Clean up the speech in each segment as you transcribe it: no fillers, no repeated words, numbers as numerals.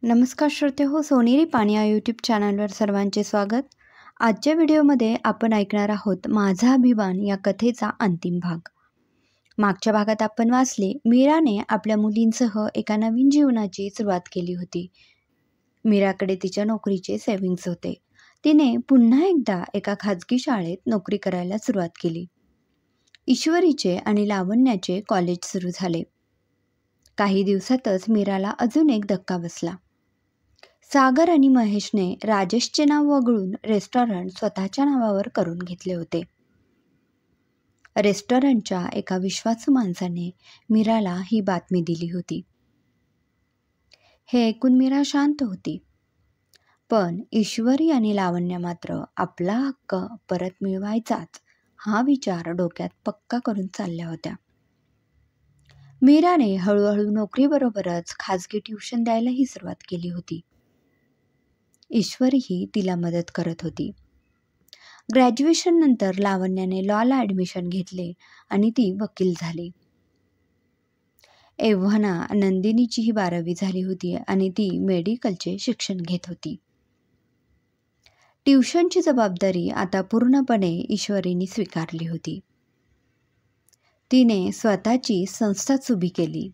नमस्कार श्रोते हो, सोनेरी पाणी या यूट्यूब चॅनलवर सर्वांचे स्वागत. आजच्या व्हिडिओमध्ये आपण ऐकणार आहोत माझा अभिमान या कथेचा अंतिम भाग. मागच्या भागात आपण वाचले, मीराने आपल्या मुलींसह एका नवीन जीवनाची सुरुवात केली होती. मीराकडे तिच्या नोकरीचे सेव्हिंग्ज होते. तिने पुन्हा एकदा एका खाजगी शाळेत नोकरी करायला सुरुवात केली. ईश्वरीचे आणि लावण्याचे कॉलेज सुरू झाले. काही दिवसातच मीराला अजून एक धक्का बसला. सागर आणि महेशने राजेशचे नाव वगळून रेस्टॉरंट स्वतःच्या नावावर करून घेतले होते. रेस्टॉरंटच्या एका विश्वासू माणसाने मीराला ही बातमी दिली होती. हे ऐकून मीरा शांत होती. पण ईश्वरी आणि लावण्य मात्र आपला हक्क परत मिळवायचाच हा विचार डोक्यात पक्का करून चालल्या होत्या. मीराने हळूहळू नोकरीबरोबरच खाजगी ट्युशन द्यायलाही सुरुवात केली होती. ईश्वरीही तिला मदत करत होती. ग्रॅज्युएशन नंतर लावण्याने लॉला ॲडमिशन घेतले आणि ती वकील झाली. एव्हाना नंदिनीचीही 12वी झाली होती आणि ती मेडिकलचे शिक्षण घेत होती. ट्युशनची जबाबदारी आता पूर्णपणे ईश्वरीने स्वीकारली होती. तिने स्वतःची संस्थाच उभी केली.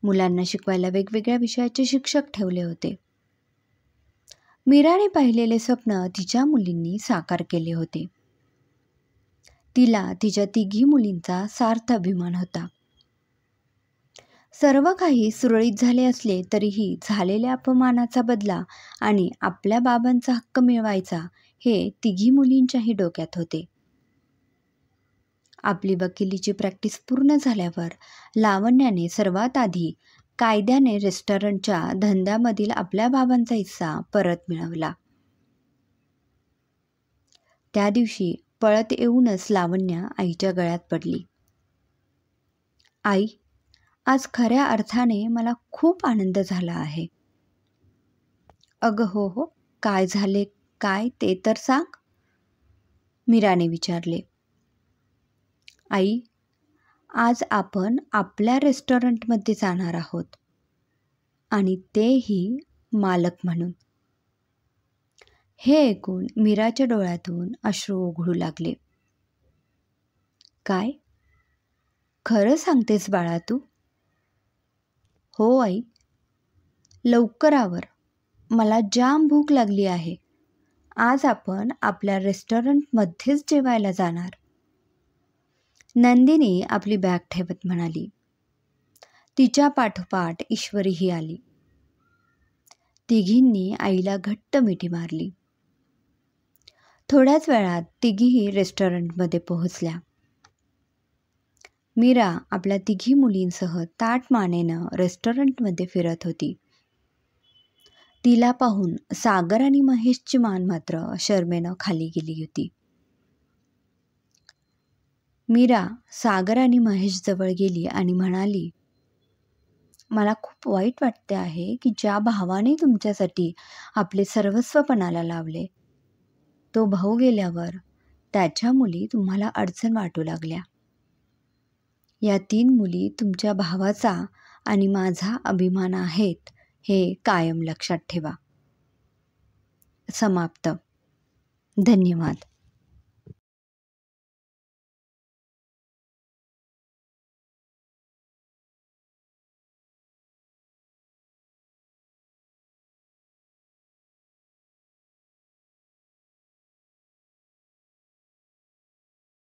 मुलांना शिकवायला वेगवेगळ्या विषयाचे शिक्षक ठेवले होते. मीराने पाहिलेले स्वप्न तिच्या मुलींनी साकार केले होते. तिला तिच्या तिघी मुलींचा सार्थ अभिमान होता. सर्व काही सुरळीत झाले असले तरीही झालेल्या अपमानाचा बदला आणि आपल्या बाबांचा हक्क मिळवायचा हे तिघी मुलींच्याही डोक्यात होते. आपली वकिलीची प्रॅक्टिस पूर्ण झाल्यावर लावण्याने सर्वात आधी कायद्याने रेस्टॉरंटच्या धंद्यामधील आपल्या बाबांचा हिस्सा परत मिळवला. त्या दिवशी पळत येऊनच लावण्य आईच्या गळ्यात पडली. आई, आज खऱ्या अर्थाने मला खूप आनंद झाला आहे. अगं हो, काय झाले काय ते तर सांग, मीराने विचारले. आई, आज आपण आपल्या रेस्टॉरंटमध्ये जाणार आहोत आणि तेही मालक म्हणून. हे ऐकून मीराच्या डोळ्यातून अश्रू ओघळू लागले. काय? खरं सांगतेस बाळा तू? हो आई, लवकर आवर, मला जाम भूक लागली आहे. आज आपण आपल्या रेस्टॉरंटमध्येच जेवायला जाणार, नंदिनी आपली बॅग ठेवत म्हणाली. तिच्या पाठोपाठ ईश्वरीही आली. तिघींनी आईला घट्ट मिठी मारली. थोड्याच वेळात तिघीही रेस्टॉरंटमध्ये पोहोचल्या. मीरा आपल्या तिघी मुलींसह ताठमानेनं रेस्टॉरंटमध्ये फिरत होती. तिला पाहून सागर आणि महेशची मान मात्र शरमेनं खाली गेली होती. मीरा सागर आणि महेश जवळ गेली आणि म्हणाली, मला खूप वाईट वाटते आहे की ज्या भावाने तुमच्यासाठी आपले सर्वस्व पणाला लावले, तो भाऊ गेल्यावर त्याच्या मुली तुम्हाला अडचण वाटू लागल्या. या 3 मुली तुमच्या भावाचा आणि माझा अभिमान आहेत, हे कायम लक्षात ठेवा. समाप्त. धन्यवाद.